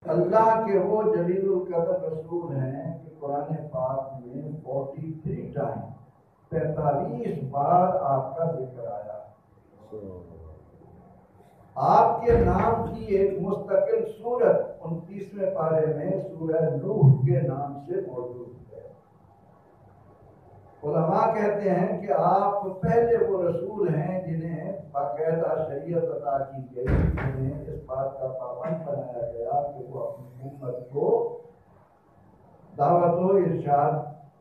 اللہ کے وہ جلیل القدر رسول ہیں کہ قرآن پاک میں 43 ٹائم 45 بار آپ کا ذکر آیا. آپ کے نام کی ایک مستقل سورت 29ویں پارے میں سورہ نوح کے نام سے موجود ہے. علماء کہتے ہیں کہ آپ پہلے وہ رسول ہیں جنہیں باقاعدہ شریعت عطا کی گئی، جنہیں اس بات کا پابند بنایا گیا کہ وہ اپنی امت کو دعوت و ارشاد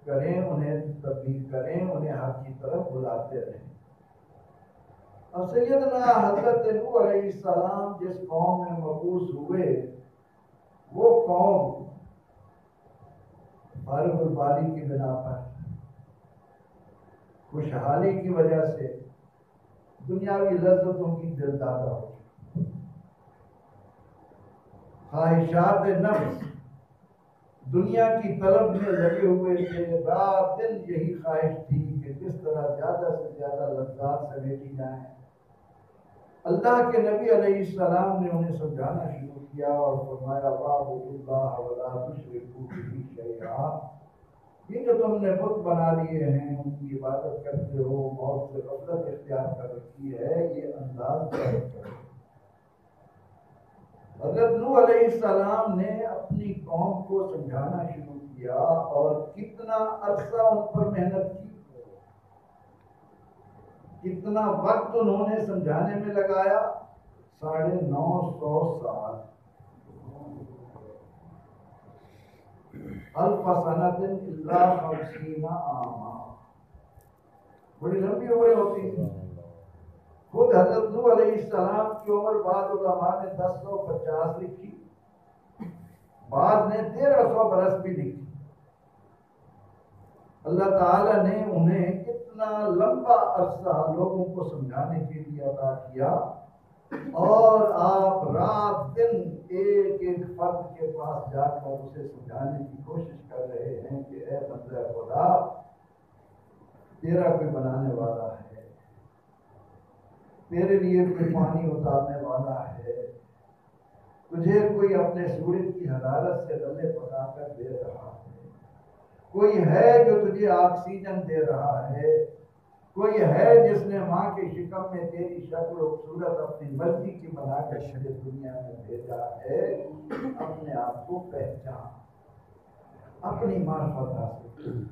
کریں، انہیں تبلیغ کریں، انہیں حق کی طرف بلاتے رہیں. اب سیدنا حضرت نوح علیہ السلام جس قوم میں مبعوث ہوئے، وہ قوم فارغ البالی کی بنا پر، خوشحالی کی وجہ سے، دنیاوی لذتوں کی دلدادہ ہو چکی، خواہشات نفس دنیا کی طلب میں لگے ہوئے تھے. رات دن یہی خواہش تھی کہ کس طرح زیادہ سے زیادہ لذات سمیٹی جائیں. اللہ کے نبی علیہ السلام نے انہیں سمجھانا شروع کیا اور فرمایا وَاعْبُدُوا اللَّهَ وَلَا تُشْرِكُوا بِهِ شَيْئًا. یہ جو تم نے بت بنا لیے ہیں، ان کی عبادت کرتے ہو، بہت سے غفلت اختیار کر رکھی ہے، یہ انداز کرو. حضرت نوح علیہ السلام نے اپنی قوم کو سمجھانا شروع کیا اور کتنا عرصہ ان پر محنت کی، کتنا وقت انہوں نے سمجھانے میں لگایا. 950 سال. الف سنۃ الا 50 عاما. بڑی لمبی عمریں ہوتی ہیں. خود حضرت نوح علیہ السلام کی عمر بعض علماء نے 1050 لکھی، بعض نے 1300 برس بھی لکھی. اللہ تعالیٰ نے انہیں اتنا لمبا عرصہ لوگوں کو سمجھانے کے لیے عطا کیا، اور آپ رات دن ایک ایک فرد کے پاس جا کر اسے سمجھانے کی کوشش کر رہے ہیں کہ اے بندہ خدا، تیرا کوئی بنانے والا ہے، تیرے لیے کوئی پانی اتارنے والا ہے، تجھے کوئی اپنے سورج کی حرارت سے غلے پکا کر دے رہا ہے، کوئی ہے جو تجھے آکسیجن دے رہا ہے، کوئی ہے جس نے ماں کے شکم میں تیری شکل و صورت اپنی مرضی کی بنا کر تجھے دنیا میں بھیجا ہے. اپنے آپ کو پہچان، اپنی معرفت حاصل.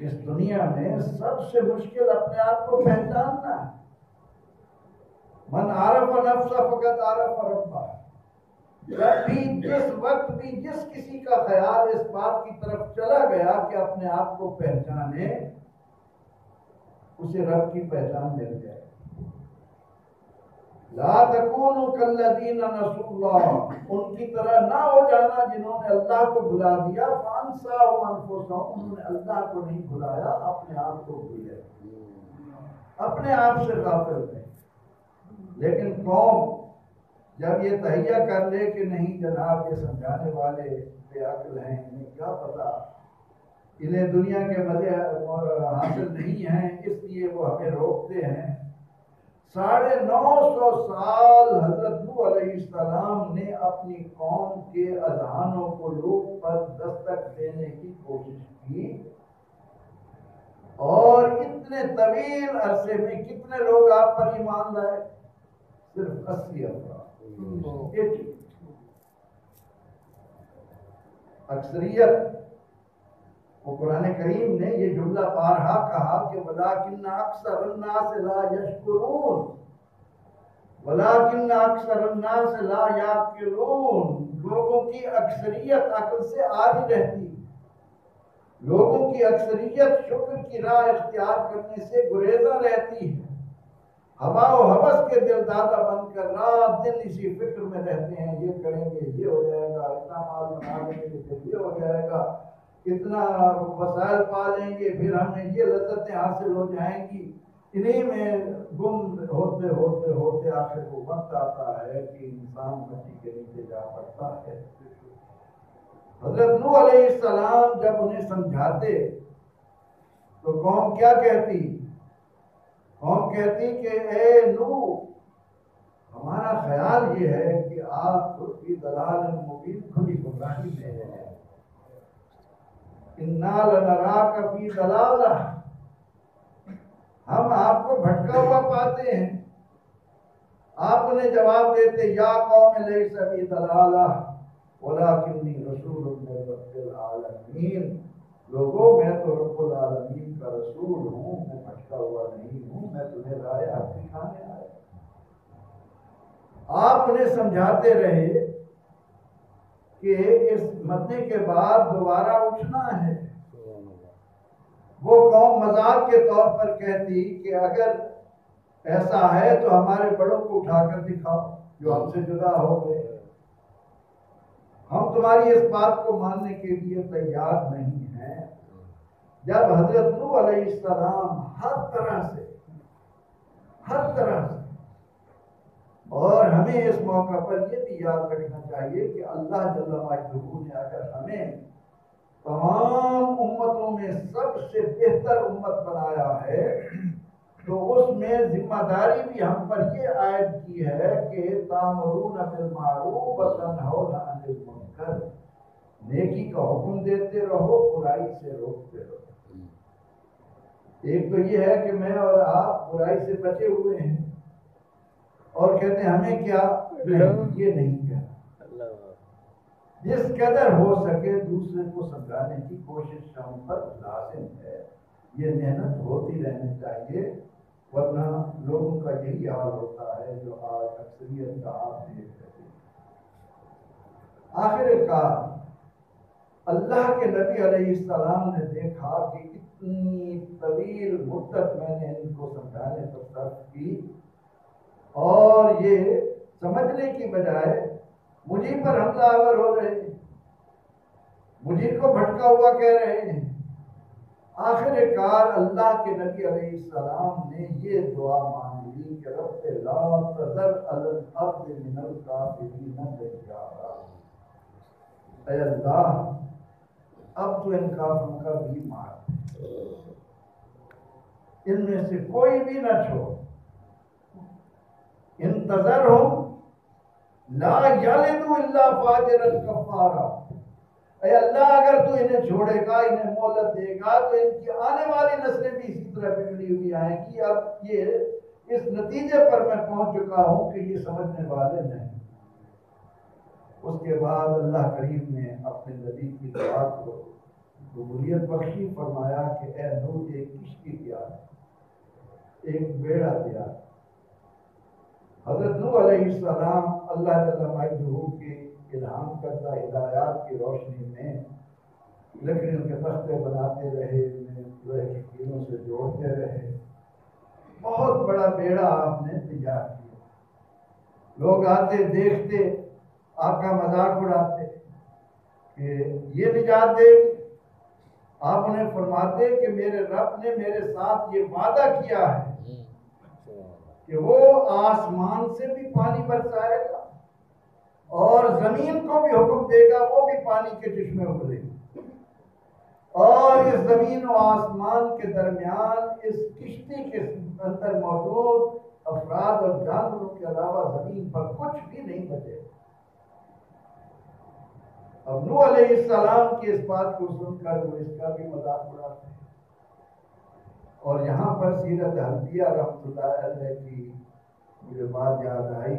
اس دنیا میں سب سے مشکل اپنے آپ کو پہچاننا ہے. من عرف نفسہ فقط عرف ربہ. جب بھی جس وقت بھی جس کسی کا خیال اس بات کی طرف چلا گیا کہ اپنے آپ کو پہچانے، اسے رب کی پہچان مل جائے. لا تکونوا کالذین نسوا اللہ. ان کی طرح نہ ہو جانا جنہوں نے اللہ کو بھلا دیا. فانساہم انفسہم. انہوں نے اللہ کو نہیں بھلایا، اپنے آپ کو بھولے، اپنے آپ سے غافل تھے. لیکن قوم جب یہ تہیہ کر لے کہ نہیں جناب، یہ سمجھانے والے بے عقل ہیں، انہیں کیا پتا، انہیں دنیا کے مزے حاصل نہیں ہیں، اس لیے وہ ہمیں روکتے ہیں. 950 سال حضرت نوح علیہ السلام نے اپنی قوم کے اذہانوں کو لوگ پر دستک دینے کی کوشش کی، اور اتنے طویل عرصے میں کتنے لوگ آپ پر ایمان لائے؟ صرف 80 افراد. اکثریت. وہ قرآن کریم نے یہ جملہ بارہا کہا کہ وَلَٰكِنَّ أَكْثَرَ النَّاسِ لَا يَشْكُرُونَ. وَلَٰكِنَّ أَكْثَرَ النَّاسِ لَا يَعْقِلُونَ. لوگوں کی اکثریت عقل سے آری رہتی، لوگوں کی اکثریت شکر کی راہ اختیار کرنے سے گریزاں رہتی ہے. ہوا و حوث کے دل دادا بن کر رات دن اسی فکر میں رہتے ہیں، یہ کریں گے یہ ہو جائے گا، اتنا مال بنا لیں گے پھر یہ ہو جائے گا، اتنا وسائل پا لیں گے پھر ہمیں یہ لذتیں حاصل ہو جائیں گی. انہی میں گم ہوتے ہوتے ہوتے آخر وہ وقت آتا ہے کہ انسان مٹی کے نیچے جا پڑتا ہے. حضرت نوح علیہ السلام جب انہیں سمجھاتے تو قوم کیا کہتی؟ قوم کہتی کہ اے نوح، ہمارا خیال یہ ہے کہ آپ فی ضلال مبین کھلی گمراہی میں ہیں. انا لنراک فی ضلالہ، ہم آپ کو بھٹکا ہوا پاتے ہیں. آپ نے جواب دیتے یا قوم لیس بی ضلالہ ولکنی رسول من رب العالمین، لوگوں میں تو رب العالمین کا رسول ہوں، میں بھٹکا ہوا نہیں ہوں، میں تمہیں رائے حق دکھانے آیا. آپ انہیں سمجھاتے رہے کہ اس مرنے کے بعد دوبارہ اٹھنا ہے. وہ قوم مذاق کے طور پر کہتی کہ اگر ایسا ہے تو ہمارے بڑوں کو اٹھا کر دکھاؤ جو ہم سے جدا ہو گئے، ہم تمہاری اس بات کو ماننے کے لیے تیار نہیں ہیں. جب حضرت نوح علیہ السلام ہر طرح سے اور ہمیں اس موقع پر یہ بھی یاد رکھنا چاہیے کہ اللہ جل وعلا نے اگر ہمیں تمام امتوں میں سب سے بہتر امت بنایا ہے تو اس میں ذمہ داری بھی ہم پر یہ عائد کی ہے کہ تامرون بالمعروف وتنہون عن المنکر، نیکی کا حکم دیتے رہو، برائی سے روکتے رہو. ایک تو یہ ہے کہ میں اور آپ برائی سے بچے ہوئے ہیں اور کہتے ہیں ہمیں کیا، یہ نہیں کہنا. جس قدر ہو سکے دوسرے کو سمجھانے کی کوشش ہم پر لازم ہے. یہ محنت ہوتی رہنی چاہیے، ورنہ لوگوں کا یہی حال ہوتا ہے جو آج اکثریت کا آپ دیکھ رہے ہیں. آخر کار اللہ کے نبی علیہ السلام نے دیکھا کہ اتنی طویل مدت میں نے ان کو سمجھانے پر صرف کی اور یہ سمجھنے کی بجائے مجھے پر حملہ آور ہو رہے ہیں، مجھے کو بھٹکا ہوا کہہ رہے ہیں. آخر کار اللہ کے نبی علیہ السلام نے یہ دعا مانگ لی کہ رب لا تذر علی الارض من الکافرین دیارا، اے اللہ اب تو ان کافروں کا بھی مار، ان میں سے کوئی بھی نہ چھوڑ. انتظرہم لا یلدوا الا فاجرا کفارا، اے اللہ اگر تو انہیں چھوڑے گا، انہیں مہلت دے گا تو ان کی آنے والی نسلیں بھی اسی طرح بگڑی ہوئی آئیں گی. اب یہ اس نتیجے پر میں پہنچ چکا ہوں کہ یہ سمجھنے والے نہیں. اس کے بعد اللہ کریم نے اپنے نبی کی دعا کو قبولیت بخشی، فرمایا کہ اے نوح ایک کشتی تیار، ایک بیڑا تیار. حضرت نوح علیہ السلام اللہ جل وعلا کے الہام کردہ ہدایات کی روشنی میں لکڑیوں کے تختے بناتے رہے، لوہے کی کیلوں سے جوڑتے رہے. بہت بڑا بیڑا آپ نے تیار کیا. لوگ آتے دیکھتے، آپ کا مذاق اڑاتے کہ یہ نجات دے گی. آپ انہیں فرماتے کہ میرے رب نے میرے ساتھ یہ وعدہ کیا ہے کہ وہ آسمان سے بھی پانی برسائے گا اور زمین کو بھی حکم دے گا، وہ بھی پانی کے چشمے ابلے گی. اور اس زمین و آسمان کے درمیان اس کشتی کے اندر موجود افراد اور جانوروں کے علاوہ زمین پر کچھ بھی نہیں بچے. اب نوح علیہ السلام کی اس بات کو سن کر وہ اس کا بھی مذاق اڑاتے ہیں. اور یہاں پر سیرت حلبیہ رحمۃ اللہ علیہ کی مجھے بات یاد آئی.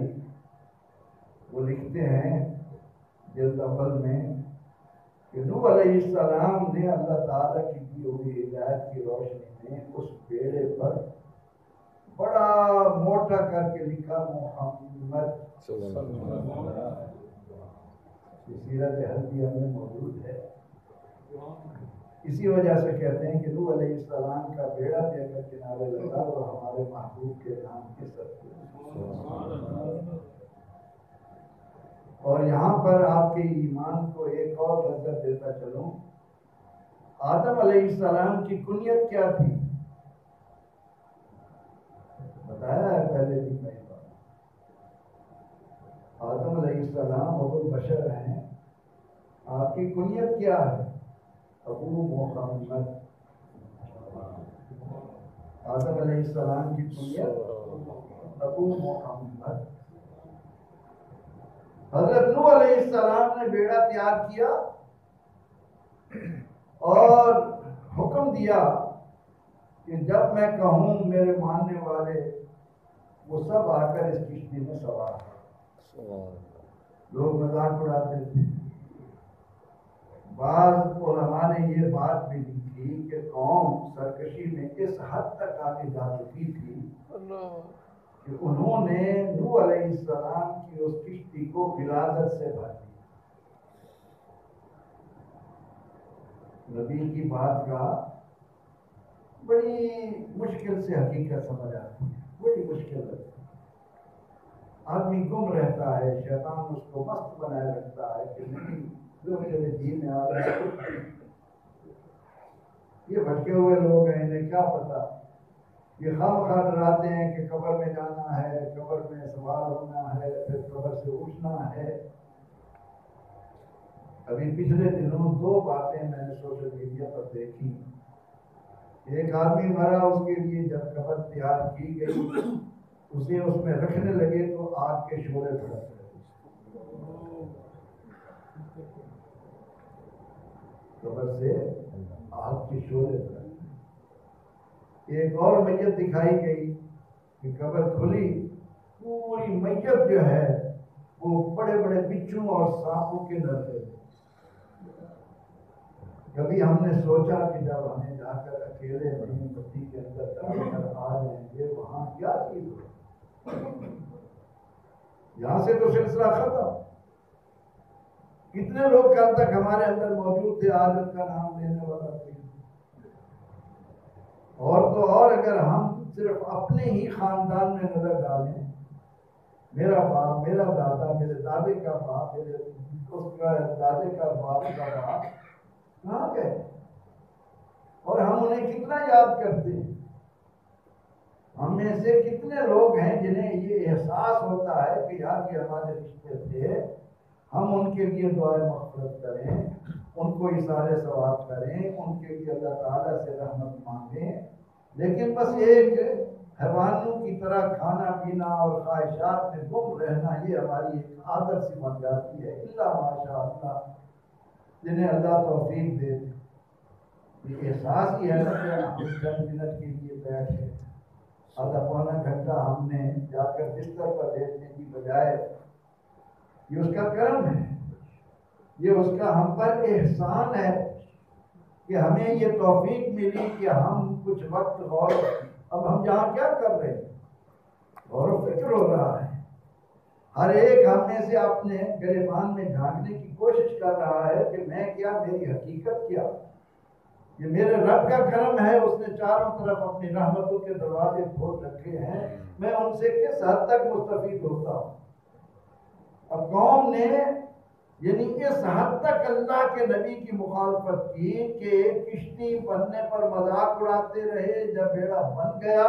وہ لکھتے ہیں جلد اول میں کہ نوح علیہ السلام نے اللہ تعالیٰ کی دی ہوئی ہدایت کی روشنی میں اس بیڑے پر بڑا موٹا کر کے لکھا محمد. سیرت حلبیہ میں موجود ہے. اسی وجہ سے کہتے ہیں کہ نوح علیہ السلام کا بیڑا دے کر کنارے لگا اور ہمارے محبوب کے نام کے صدقے. اور یہاں پر آپ کے ایمان کو ایک اور لذت دیتا چلوں. آدم علیہ السلام کی کنیت کیا تھی؟ بتایا ہے پہلے بھی کئی بار. آدم علیہ السلام ابو البشر ہیں. آپ کی کنیت کیا ہے؟ ابو محمد. آدم علیہ السلام کی کنیت ابو محمد. حضرت نوح علیہ السلام نے بیڑا تیار کیا اور حکم دیا کہ جب میں کہوں میرے ماننے والے وہ سب آ کر اس کشتی میں سوار ہو۔ لوگ مذاق اڑاتے تھے۔ بعض علماء نے یہ بات بھی لکھی کہ قوم سرکشی میں اس حد تک آگے جا چکی تھی کہ انہوں نے نوح علیہ السلام کی اس کشتی کو غلاظت سے بھر دیا۔ نبی کی بات کا بڑی مشکل سے حقیقت سمجھ آتی ہے، بڑی مشکل ہے۔ آدمی گم رہتا ہے، شیطان اس کو مست بنائے رکھتا ہے کہ نہیں جو میرے جی میں آ رہا ہے، یہ بھٹکے ہوئے لوگ ہیں، انہیں کیا پتا، یہ خواہ ڈراتے ہیں کہ قبر میں جانا ہے، قبر میں سوال ہونا ہے، پھر قبر سے اٹھنا ہے۔ ابھی پچھلے دنوں 2 باتیں میں نے سوشل میڈیا پر دیکھی۔ ایک آدمی مرا، اس کے لیے جب قبر تیار کی گئی اسے اس میں رکھنے لگے تو آگ کے شعلے بھڑک رہے، قبر سے آگ کے شعلے بھڑک۔ ایک اور میت دکھائی گئی کہ قبر کھلی، پوری میت جو ہے وہ بڑے بڑے بچھو اور سانپوں کے ڈرتے تھے۔ کبھی ہم نے سوچا کہ جب ہمیں جا کر اکیلے اپنی بستی کے اندر ڈال کر آ جائیں گے وہاں کیا چیز ہو، یہاں سے تو سلسلہ ختم۔ کتنے لوگ کل تک ہمارے اندر موجود تھے، آج ان کا نام لینے والا تھے۔ اور تو اور اگر ہم صرف اپنے ہی خاندان میں نظر ڈالیں، میرا باپ، میرا دادا، میرے دادے کا باپ، میرے اس کا دادے کا باپ کا باپ کہاں گئے، اور ہم انہیں کتنا یاد کرتے ہیں۔ ہم میں سے کتنے لوگ ہیں جنہیں یہ احساس ہوتا ہے کہ یار یہ ہمارے رشتے تھے، ہم ان کے لیے دعائیں مغفرت کریں، ان کو اثار ثواب کریں، ان کے لیے اللہ تعالیٰ سے رحمت مانگیں، لیکن بس ایک حیوانوں کی طرح کھانا پینا اور خواہشات میں گم رہنا یہ ہماری ایک عادت سی بن جاتی ہے۔ اللہ ماشاء اللہ جنہیں اللہ توفیق دے، یہ احساس ہی ہے نا کہ ہم 10 منٹ کے لیے بیٹھے، آدھا پونا گھنٹہ ہم نے جا کر بستر پر لیٹنے کی بجائے، یہ اس کا کرم ہے، یہ اس کا ہم پر احسان ہے کہ ہمیں یہ توفیق ملی کہ ہم کچھ وقت غور، اب ہم یہاں کیا کر رہے ہیں، غور و فکر ہو رہا ہے۔ ہر ایک ہم میں سے اپنے گریبان میں جھانکنے کی کوشش کر رہا ہے کہ میں کیا، میری حقیقت کیا۔ یہ میرے رب کا کرم ہے، اس نے چاروں طرف اپنی رحمتوں کے دروازے کھول رکھے ہیں، میں ان سے کس حد تک مستفید ہوتا ہوں۔ اب قوم نے یعنی اس حد تک اللہ کے نبی کی مخالفت کی کہ کشتی بننے پر مذاق اڑاتے رہے، جب بیڑا بن گیا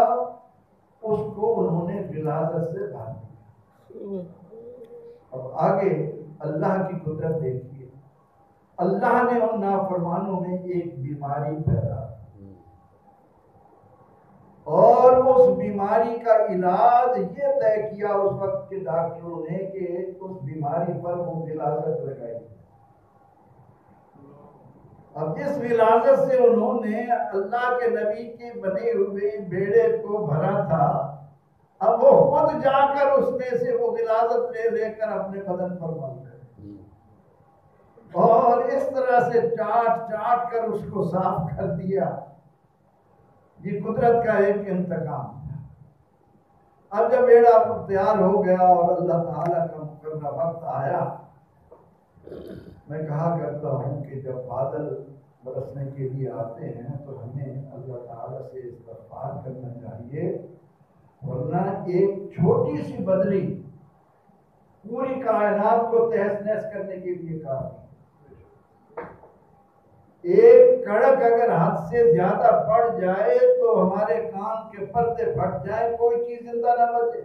اس کو انہوں نے غلاظت سے بھر دیا۔ اب آگے اللہ کی قدرت دیکھیے، اللہ نے ان نافرمانوں میں ایک بیماری پیدا اور اس بیماری کا علاج یہ طے کیا اس وقت کے ڈاکٹروں نے کہ اس بیماری پر وہ غلاظت لگائی۔ اب جس غلاظت سے انہوں نے اللہ کے نبی کے بنے ہوئے بیڑے کو بھرا تھا، اب وہ خود جا کر اس میں سے وہ غلاظت لے کر اپنے بدن پر مل گئے اور اس طرح سے چاٹ چاٹ کر اس کو صاف کر دیا۔ یہ قدرت کا ایک انتقام تھا۔ اب جب بیڑا تیار ہو گیا اور اللہ تعالیٰ کا مقررہ وقت آیا، میں کہا کرتا ہوں کہ جب بادل برسنے کے لیے آتے ہیں تو ہمیں اللہ تعالیٰ سے استغفار کرنا چاہیے، ورنہ ایک چھوٹی سی بدلی پوری کائنات کو تہس نہس کرنے کے لیے کافی۔ ایک کڑک اگر حد سے زیادہ بڑھ جائے تو ہمارے کان کے پردے پھٹ جائیں، کوئی چیز زندہ نہ بچے۔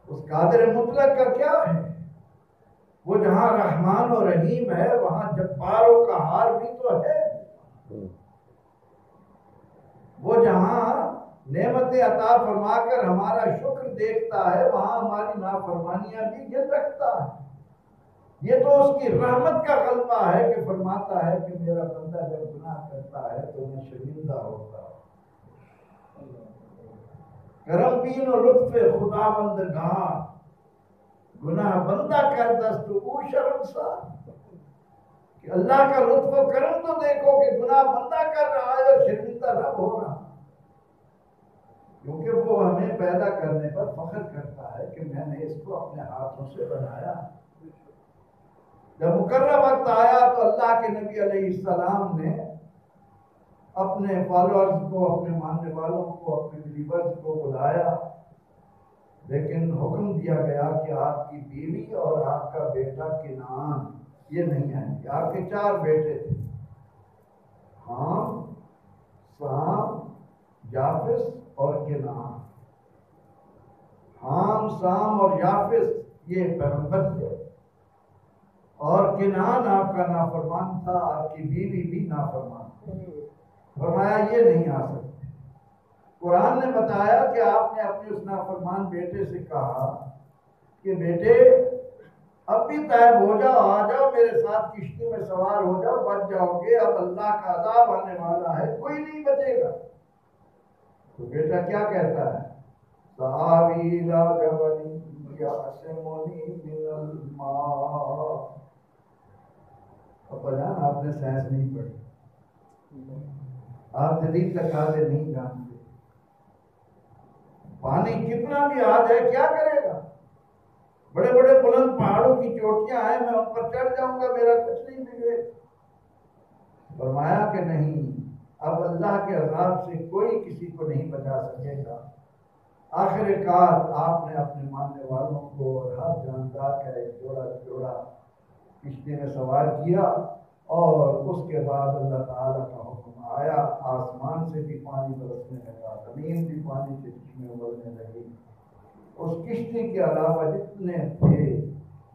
اس قادر مطلق کا کیا ہے؟ وہ جہاں رحمان و رحیم ہے وہاں جبار و قہار بھی تو ہے۔ وہ جہاں نعمتیں عطا فرما کر ہمارا شکر دیکھتا ہے، وہاں ہماری نافرمانیاں بھی گن رکھتا ہے۔ یہ تو اس کی رحمت کا غلبہ ہے کہ فرماتا ہے کہ میرا بندہ جب گناہ کرتا ہے تو میں شرمندہ ہوتا ہوں۔ کرم بین و لطف خداوندگار، گناہ بندہ کر دست او شرمسار، کہ اللہ کا لطف و کرم تو دیکھو کہ گناہ بندہ کر رہا ہے اور شرمندہ رب ہو رہا ہے، کیونکہ وہ ہمیں پیدا کرنے پر فخر کرتا ہے کہ میں نے اس کو اپنے ہاتھوں سے بنایا۔ جب مقررہ وقت آیا تو اللہ کے نبی علیہ السلام نے اپنے فالوورز کو، اپنے ماننے والوں کو، اپنے بلیورز کو بلایا، لیکن حکم دیا گیا کہ آپ کی بیوی اور آپ کا بیٹا کنعان یہ نہیں آئیں گے۔ آپ کے 4 بیٹے تھے، حام، سام، یافس اور کنعان۔ حام، سام اور یافس یہ پیغمبر تھے، اور کنعان آپ کا نافرمان تھا، آپ کی بیوی بھی نافرمان تھی۔ فرمایا یہ نہیں آ سکتے۔ قرآن نے بتایا کہ آپ نے اپنے اس نافرمان بیٹے سے کہا کہ بیٹے اب بھی طیب ہو جاؤ، آ جاؤ میرے ساتھ کشتی میں سوار ہو جاؤ، بچ جاؤ گے، اب اللہ کا عذاب آنے والا ہے، کوئی نہیں بچے گا۔ تو بیٹا کیا کہتا ہے؟ سآوی الی جبل یعصمنی من الماء۔ ابا جان آپ نے سائنس نہیں پڑھی، آپ جدید تقاضے نہیں جانتے، پانی کتنا بھی آ جائے کیا کرے گا؟ بڑے بڑے بلند پہاڑوں کی چوٹیاں ہیں، میں ان پر چڑھ جاؤں گا، میرا کچھ نہیں بگڑے۔ فرمایا کہ نہیں، اب اللہ کے عذاب سے کوئی کسی کو نہیں بچا سکے گا۔ آخر کار آپ نے اپنے ماننے والوں کو اور ہر جاندار کا ایک جوڑا کشتی میں سوار کیا، اور اس کے بعد اللہ تعالیٰ کا حکم آیا، آسمان سے بھی پانی برسنے لگا، زمین بھی پانی سے چشمے ابلنے لگی۔ اس کشتی کے علاوہ جتنے تھے،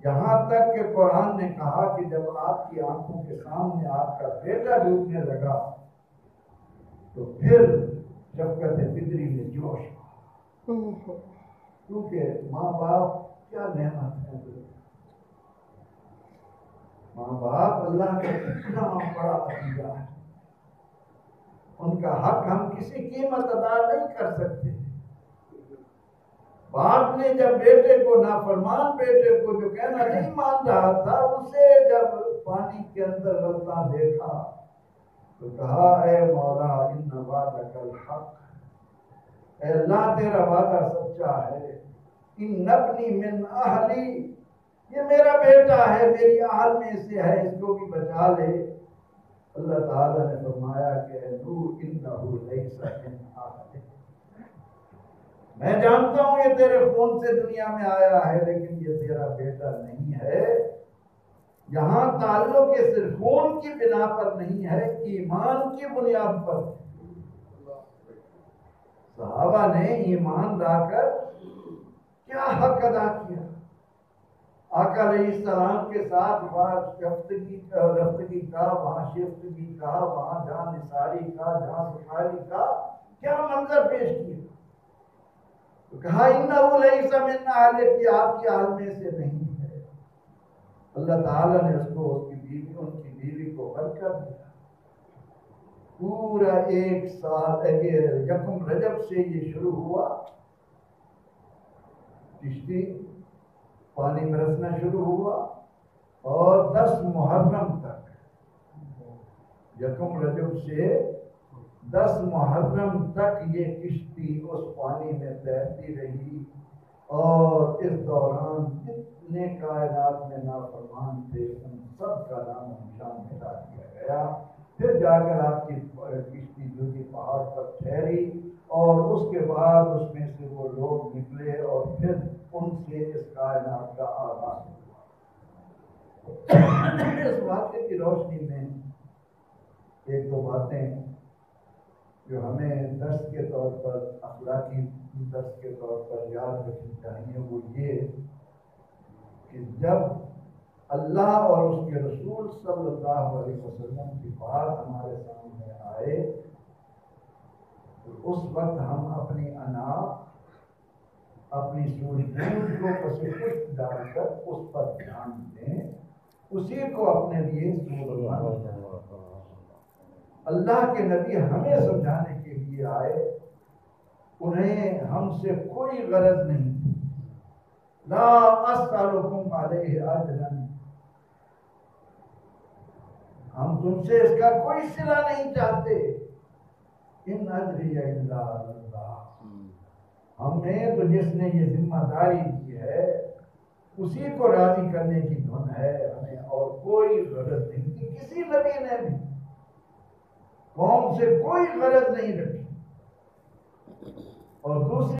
یہاں تک کہ قرآن نے کہا کہ جب آپ کی آنکھوں کے سامنے آپ کا بیٹا ڈوبنے لگا تو پھر شفقت فطری میں جوش ہوا، کیونکہ ماں باپ کیا نعمت ہے۔ ماں باپ اللہ کا اتنا بڑا عطیہ ہے، ان کا حق ہم کسی قیمت ادا نہیں کر سکتے۔ باپ نے جب بیٹے کو، نافرمان بیٹے کو جو کہنا نہیں مان رہا تھا، اسے جب پانی کے اندر غلطاں دیکھا تو کہا اے مولا ان وعدک الحق، اے اللہ تیرا وعدہ سچا ہے، ان ابنی من اہلی، یہ میرا بیٹا ہے، میری اہل میں سے ہے، اس کو بھی بچا لے۔ اللہ تعالیٰ نے فرمایا کہ اے نوح انہ لیس من اہلک، میں جانتا ہوں یہ تیرے خون سے دنیا میں آیا ہے، لیکن یہ تیرا بیٹا نہیں ہے۔ یہاں تعلق یہ صرف خون کی بنا پر نہیں ہے، ایمان کی بنیاد پر۔ صحابہ نے ایمان لا کر کیا حق ادا کیا، آقا علیہ السلام کے ساتھ وہاں رفتگی کا، وہاں شفتگی کا، وہاں جان نثاری کا، جہاں سفاری کا کیا منظر پیش کیا۔ تو کہا انہو لیس من اہلک، یہ آپ کی اہل میں سے نہیں ہے۔ اللہ تعالیٰ نے اس کو، ان کی بیوی کو بند کر دیا۔ پورا 1 سال، یکم رجب سے یہ شروع ہوا، کشتی پانی برسنا شروع ہوا، اور 10 محرم تک، یکم رجب سے 10 محرم تک یہ کشتی اس پانی میں تیرتی رہی، اور اس دوران جتنے کائنات میں نافرمان تھے ان سب کا نام و نشان مٹا دیا گیا۔ پھر جا کر آپ کی کشتی جو پہاڑ پر ٹھہری، اور اس کے بعد اس میں سے وہ لوگ نکلے، اور پھر ان سے اس کائنات کا آغاز ہوا۔ اس واقعے کی روشنی میں 1-2 باتیں جو ہمیں درس کے طور پر، اخلاقی درس کے طور پر یاد رکھنی چاہیے، وہ یہ کہ جب اللہ اور اس کے رسول صلی اللہ علیہ وسلم کی بات ہمارے سامنے آئے اس وقت ہم اپنی انا اپنی سوچ بوجھ کو پس پشت ڈال کر اس پر دھیان دیں، اسی کو اپنے لیے سورت مانیں۔ اللہ کے نبی ہمیں سمجھانے کے لیے آئے، انہیں ہم سے کوئی غرض نہیں، لا اسألکم علیہ اجرا، ہم تم سے اس کا کوئی صلہ نہیں چاہتے، ان اجری الا علی اللہ، ہم نے تو جس نے یہ ذمہ داری دی ہے اسی کو راضی کرنے کی دھن ہے، ہمیں اور کوئی غرض نہیں کہ کسی نبی نے بھی قوم سے کوئی غرض نہیں رکھی۔ اور دوسری